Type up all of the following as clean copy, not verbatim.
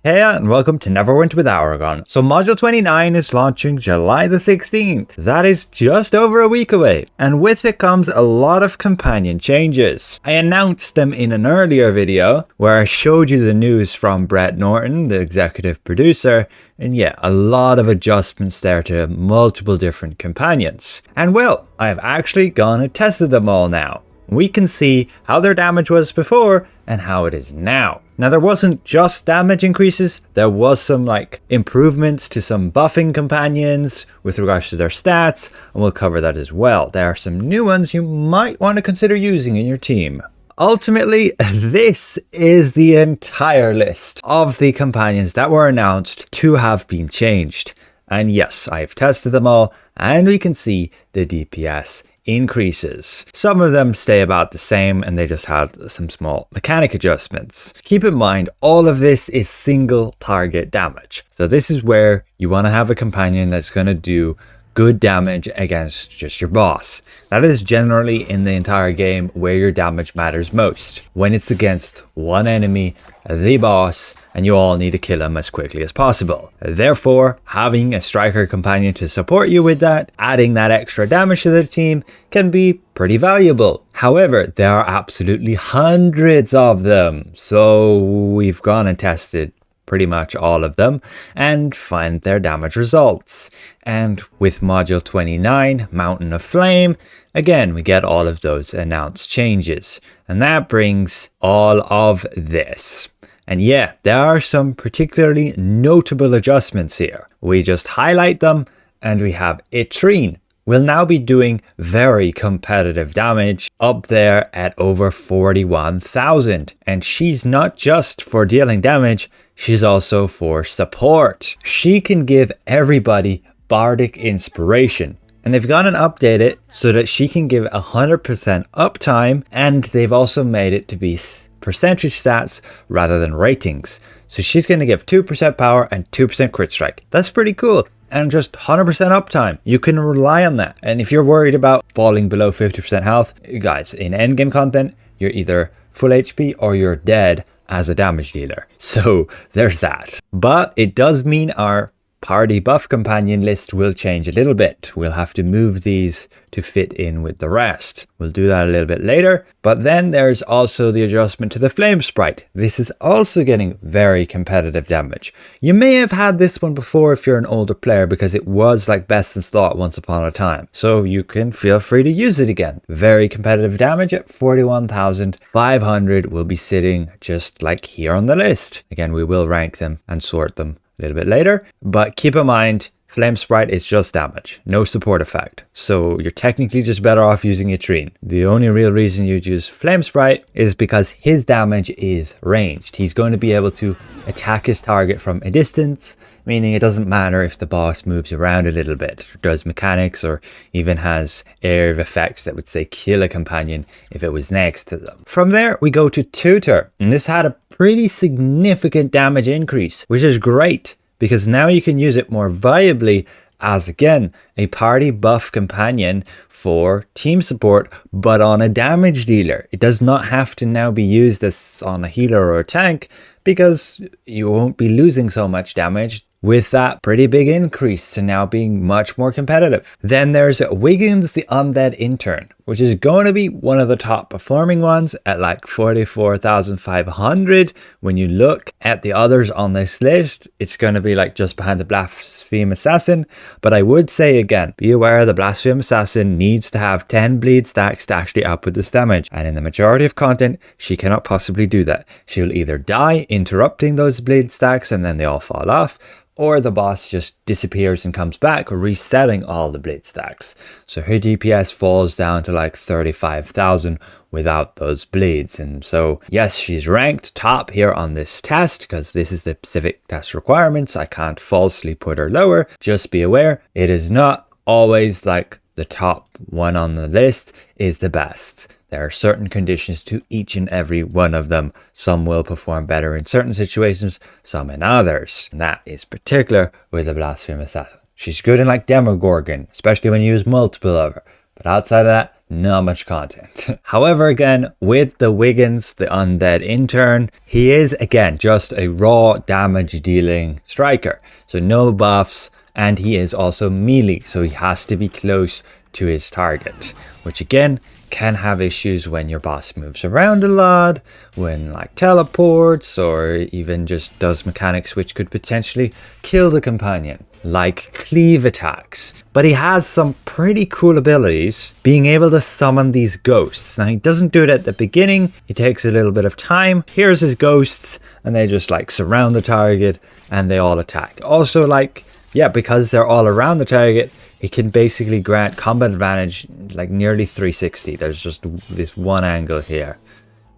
Hey and welcome to Neverwinter with Aragon. So Module 29 is launching July the 16th. That is just over a week away. And with it comes a lot of companion changes. I announced them in an earlier video where I showed you the news from Brett Norton, the executive producer. And yeah, a lot of adjustments there to multiple different companions. And well, I have actually gone and tested them all now. We can see how their damage was before and how it is now. Now there wasn't just damage increases, there was some improvements to some buffing companions with regards to their stats, and we'll cover that as well. There are some new ones you might want to consider using in your team. Ultimately, this is the entire list of the companions that were announced to have been changed. And yes, I've tested them all, and we can see the DPS increases. Some of them stay about the same and they just had some small mechanic adjustments. Keep in mind, all of this is single target damage. So this is where you want to have a companion that's going to do good damage against just your boss. That is generally in the entire game where your damage matters most. When it's against one enemy, the boss, and you all need to kill him as quickly as possible. Therefore, having a striker companion to support you with that, adding that extra damage to the team, can be pretty valuable. However, there are absolutely hundreds of them. So we've gone and tested pretty much all of them and find their damage results. And with Module 29, Mountain of Flame, again, we get all of those announced changes. And that brings all of this. And yeah, there are some particularly notable adjustments here. We just highlight them and we have Etrien will now be doing very competitive damage up there at over 41,000. And she's not just for dealing damage, she's also for support. She can give everybody bardic inspiration. And they've gone and updated it so that she can give 100% uptime, and they've also made it to be percentage stats rather than ratings. So she's going to give 2% power and 2% crit strike. That's pretty cool. And just 100% uptime. You can rely on that. And if you're worried about falling below 50% health, guys, in endgame content, you're either full HP or you're dead as a damage dealer. So there's that. But it does mean our party buff companion list will change a little bit. We'll have to move these to fit in with the rest. We'll do that a little bit later. But then there's also the adjustment to the flame sprite. This is also getting very competitive damage. You may have had this one before if you're an older player because it was like best in slot once upon a time. So you can feel free to use it again. Very competitive damage at 41,500 will be sitting just like here on the list. Again, we will rank them and sort them a little bit later, but keep in mind, Flame Sprite is just damage, no support effect. So you're technically just better off using Etrien. The only real reason you'd use Flame Sprite is because his damage is ranged. He's going to be able to attack his target from a distance, meaning it doesn't matter if the boss moves around a little bit, does mechanics, or even has area of effects that would say kill a companion if it was next to them. From there, we go to Tutor, and this had a pretty significant damage increase, which is great because now you can use it more viably as, again, a party buff companion for team support, but on a damage dealer. It does not have to now be used as on a healer or a tank because you won't be losing so much damage with that pretty big increase to now being much more competitive. Then there's Wiggins, the Undead Intern, which is going to be one of the top performing ones at like 44,500. When you look at the others on this list, it's going to be like just behind the Blaspheme Assassin. But I would say again, be aware the Blaspheme Assassin needs to have 10 bleed stacks to actually output this damage. And in the majority of content, she cannot possibly do that. She'll either die interrupting those bleed stacks and then they all fall off, or the boss just disappears and comes back, resetting all the blade stacks. So her DPS falls down to like 35,000 without those bleeds. And so, yes, she's ranked top here on this test because this is the specific test requirements. I can't falsely put her lower. Just be aware, it is not always like the top one on the list is the best. There are certain conditions to each and every one of them. Some will perform better in certain situations, some in others. And that is particular with the Blaspheme Assassin. She's good in like Demogorgon, especially when you use multiple of her. But outside of that, not much content. However, again, with the Wiggins, the undead intern, he is again just a raw damage dealing striker. So no buffs, and he is also melee, so he has to be close to his target, which again can have issues when your boss moves around a lot, when like teleports, or even just does mechanics which could potentially kill the companion, like cleave attacks. But he has some pretty cool abilities, being able to summon these ghosts. Now he doesn't do it at the beginning, it takes a little bit of time. Here's his ghosts, and they just like surround the target and they all attack. Also, like, yeah, because they're all around the target, it can basically grant combat advantage like nearly 360. There's just this one angle here.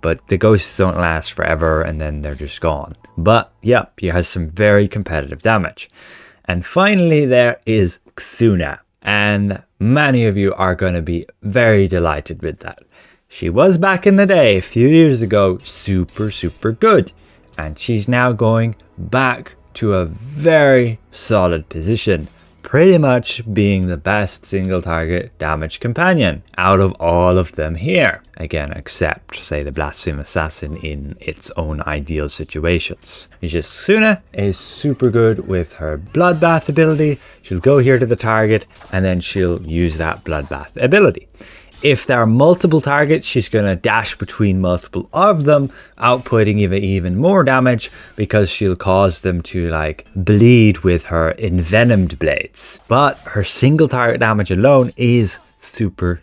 But the ghosts don't last forever and then they're just gone. But yeah, he has some very competitive damage. And finally there is Xuna. And many of you are going to be very delighted with that. She was back in the day, a few years ago, super good. And she's now going back to a very solid position, pretty much being the best single target damage companion out of all of them here. Again, except say the Blasphemous Assassin in its own ideal situations. It's just Xuna is super good with her Bloodbath ability. She'll go here to the target and then she'll use that Bloodbath ability. If there are multiple targets, she's going to dash between multiple of them, outputting even more damage because she'll cause them to like bleed with her envenomed blades. But her single target damage alone is super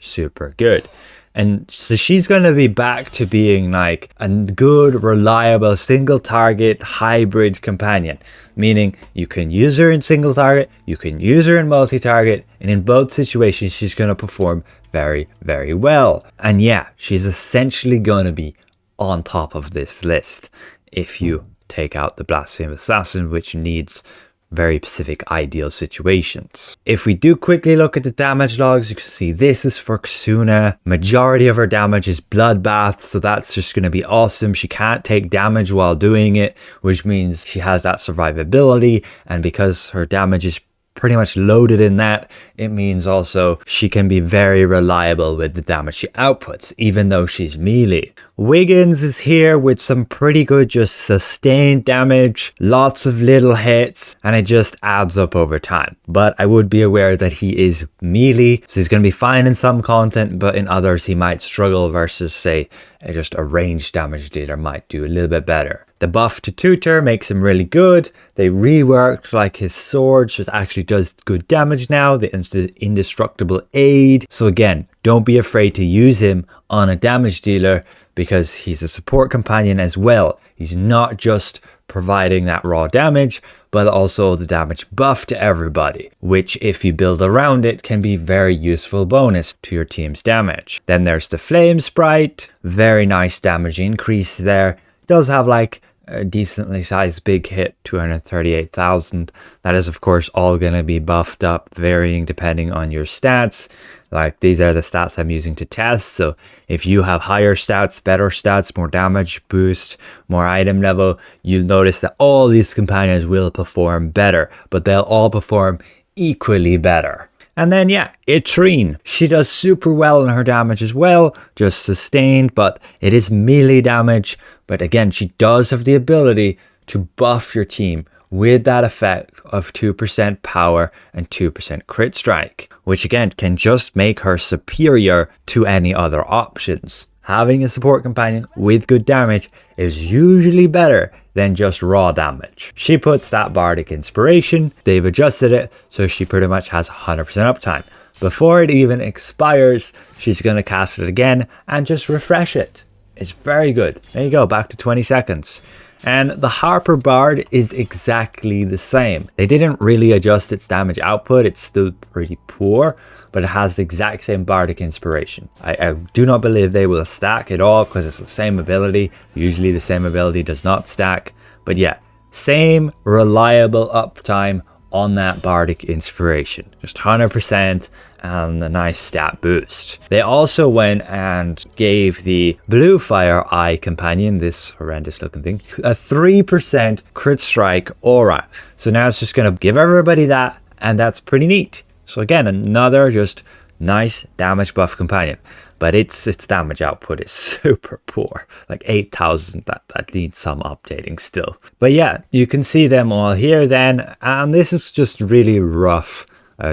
good. And so she's going to be back to being like a good, reliable, single target hybrid companion. Meaning you can use her in single target, you can use her in multi-target, and in both situations she's going to perform very well. And yeah, she's essentially going to be on top of this list if you take out the Blasphemous Assassin, which needs very specific ideal situations. If we do quickly look at the damage logs, you can see this is for Xuna. Majority of her damage is bloodbath, so that's just going to be awesome. She can't take damage while doing it, which means she has that survivability, and because her damage is pretty much loaded in that, it means also she can be very reliable with the damage she outputs, even though she's melee. Wiggins is here with some pretty good just sustained damage, lots of little hits, and it just adds up over time. But I would be aware that he is melee, so he's going to be fine in some content, but in others he might struggle versus, say, just a ranged damage dealer might do a little bit better. The buff to Tutor makes him really good. They reworked like his sword, so it actually does good damage now. The indestructible aid. So again, don't be afraid to use him on a damage dealer because he's a support companion as well. He's not just providing that raw damage, but also the damage buff to everybody, which if you build around it can be very useful bonus to your team's damage. Then there's the Flame Sprite, very nice damage increase there. Does have like a decently sized big hit, 238,000. That is of course all going to be buffed up, varying depending on your stats. Like these are the stats I'm using to test, so if you have higher stats, better stats, more damage boost, more item level, you'll notice that all these companions will perform better, but they'll all perform equally better. And then yeah, Etrien, she does super well in her damage as well, just sustained, but it is melee damage. But again, she does have the ability to buff your team with that effect of 2% power and 2% crit strike, which again can just make her superior to any other options. Having a support companion with good damage is usually better than just raw damage. She puts that Bardic Inspiration, they've adjusted it so she pretty much has 100% uptime. Before it even expires, she's going to cast it again and just refresh it. It's very good. There you go, back to 20 seconds. And the Harper Bard is exactly the same. They didn't really adjust its damage output, it's still pretty poor, but it has the exact same Bardic Inspiration. I do not believe they will stack at all because it's the same ability. Usually the same ability does not stack, but yeah, same reliable uptime on that Bardic Inspiration, just 100% and a nice stat boost. They also went and gave the Blue Fire Eye companion, this horrendous looking thing, a 3% crit strike aura. So now it's just going to give everybody that, and that's pretty neat. So again, another just nice damage buff companion, but its damage output is super poor, like 8,000. That needs some updating still. But yeah, you can see them all here then, and this is just really rough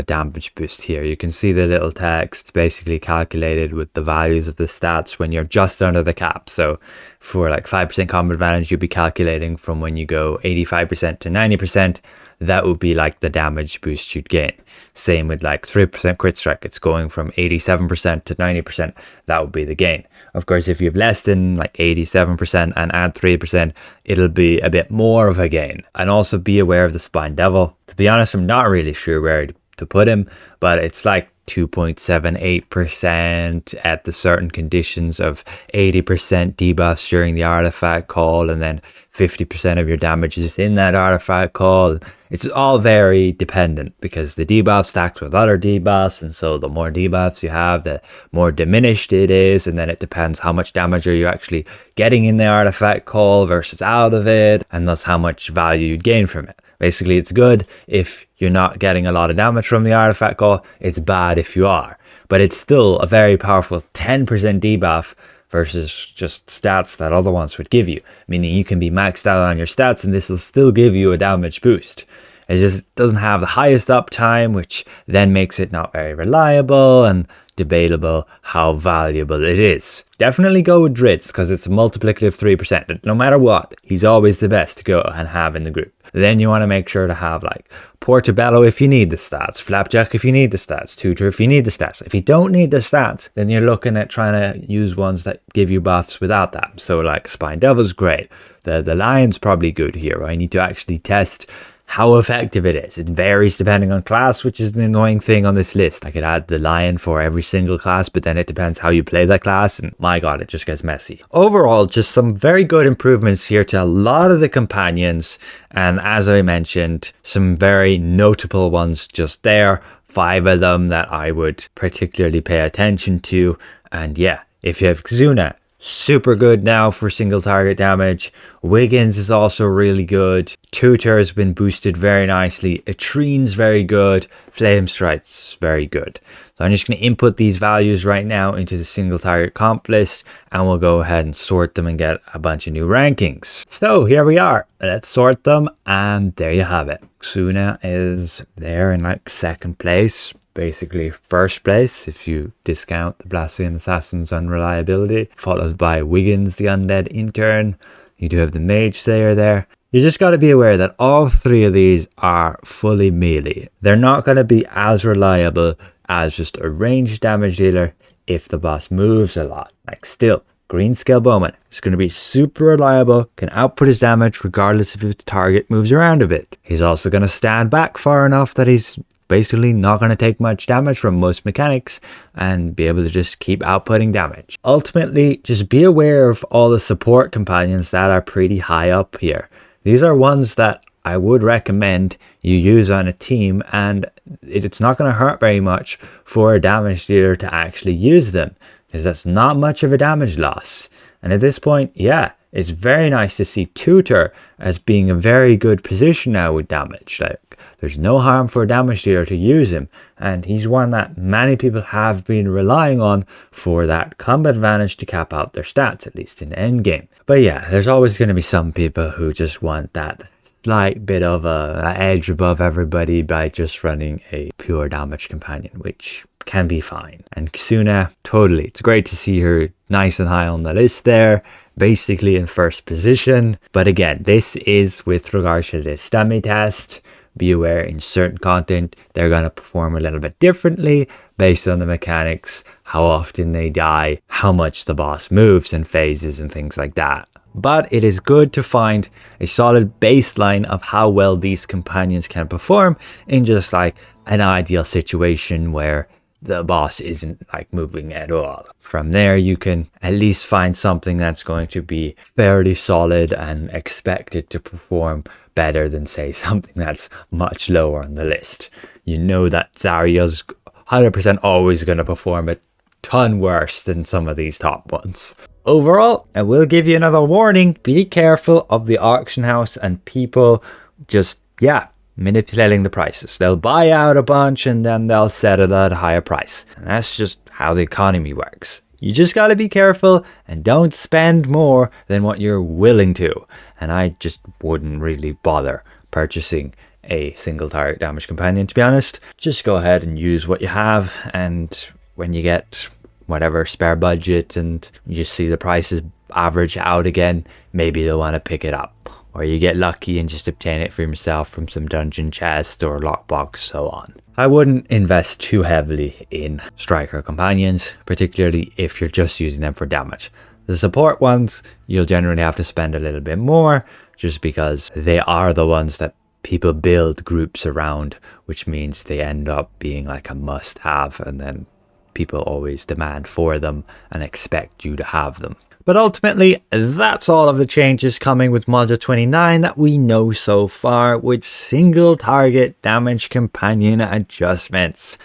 damage boost here. You can see the little text basically calculated with the values of the stats when you're just under the cap. So for like 5% combat advantage, you'd be calculating from when you go 85% to 90%. That would be like the damage boost you'd gain. Same with like 3% crit strike. It's going from 87% to 90%. That would be the gain. Of course, if you have less than like 87% and add 3%, it'll be a bit more of a gain. And also be aware of the Spine Devil. To be honest, I'm not really sure where to put him, but it's like 2.78% at the certain conditions of 80% debuffs during the artifact call, and then 50% of your damage is in that artifact call. It's all very dependent because the debuff stacks with other debuffs, and so the more debuffs you have, the more diminished it is, and then it depends how much damage are you actually getting in the artifact call versus out of it, and thus how much value you gain from it. Basically, it's good if you're not getting a lot of damage from the artifact call. It's bad if you are. But it's still a very powerful 10% debuff versus just stats that other ones would give you. Meaning you can be maxed out on your stats and this will still give you a damage boost. It just doesn't have the highest uptime, which then makes it not very reliable and debatable how valuable it is. Definitely go with Dritz because it's a multiplicative 3%. No matter what, he's always the best to go and have in the group. Then you want to make sure to have like Portobello if you need the stats, Flapjack if you need the stats, Tutor if you need the stats. If you don't need the stats, then you're looking at trying to use ones that give you buffs without that. So like Spine Devil's great. The Lion's probably good here. I need to actually test how effective it is. It varies depending on class, which is an annoying thing on this list. I could add the Lion for every single class, but then it depends how you play that class, and my god, it just gets messy. Overall, just some very good improvements here to a lot of the companions, and as I mentioned, some very notable ones just there. 5 of them that I would particularly pay attention to, and yeah, if you have Xuna, super good now for single target damage. Wiggins is also really good. Tutor has been boosted very nicely. Etrien's very good. Flame Strike's very good. So I'm just going to input these values right now into the single target comp list, and we'll go ahead and sort them and get a bunch of new rankings. So here we are. Let's sort them, and there you have it. Xuna is there in like 2nd place. Basically first place if you discount the Blastian Assassin's unreliability, followed by Wiggins the Undead Intern. You do have the Mage Slayer there. You just got to be aware that all 3 of these are fully melee. They're not going to be as reliable as just a ranged damage dealer if the boss moves a lot. Like still, Greenscale Bowman is going to be super reliable, can output his damage regardless if the target moves around a bit. He's also going to stand back far enough that he's basically not going to take much damage from most mechanics and be able to just keep outputting damage. Ultimately, just be aware of all the support companions that are pretty high up here. These are ones that I would recommend you use on a team, and it's not going to hurt very much for a damage dealer to actually use them, because that's not much of a damage loss. And at this point, yeah, it's very nice to see Tutor as being a very good position now with damage. Like, there's no harm for a damage dealer to use him, and he's one that many people have been relying on for that combat advantage to cap out their stats, at least in endgame. But yeah, there's always going to be some people who just want that slight bit of a edge above everybody by just running a pure damage companion, which can be fine. And Xuna, totally, it's great to see her nice and high on the list there, basically in 1st position. But again, this is with regards to this dummy test. Be aware in certain content they're going to perform a little bit differently based on the mechanics, how often they die, how much the boss moves and phases and things like that. But it is good to find a solid baseline of how well these companions can perform in just like an ideal situation where the boss isn't like moving at all. From there, you can at least find something that's going to be fairly solid and expected to perform better than, say, something that's much lower on the list. You know that Zarya's 100% always going to perform a ton worse than some of these top ones. Overall, I will give you another warning. Be careful of the auction house and people just, yeah, manipulating the prices. They'll buy out a bunch and then they'll sell it at a higher price. And that's just how the economy works. You just got to be careful and don't spend more than what you're willing to. And I just wouldn't really bother purchasing a single target damage companion, to be honest. Just go ahead and use what you have, and when you get whatever spare budget and you see the prices average out again, maybe you'll want to pick it up, or you get lucky and just obtain it for yourself from some dungeon chest or lockbox, so on. I wouldn't invest too heavily in striker companions, particularly if you're just using them for damage. The support ones, you'll generally have to spend a little bit more, just because they are the ones that people build groups around, which means they end up being like a must-have, and then people always demand for them and expect you to have them. But ultimately, that's all of the changes coming with Module 29 that we know so far, with single target damage companion adjustments.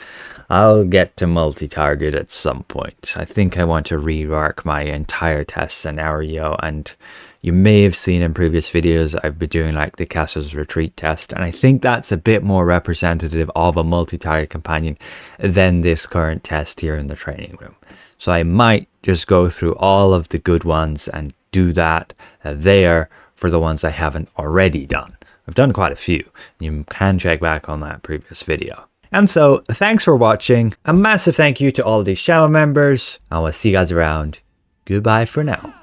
I'll get to multi-target at some point. I think I want to rework my entire test scenario, and you may have seen in previous videos I've been doing like the Castle's Retreat test, and I think that's a bit more representative of a multi-target companion than this current test here in the training room. So I might just go through all of the good ones and do that there for the ones I haven't already done. I've done quite a few. You can check back on that previous video. And so, thanks for watching. A massive thank you to all these channel members. I will see you guys around. Goodbye for now.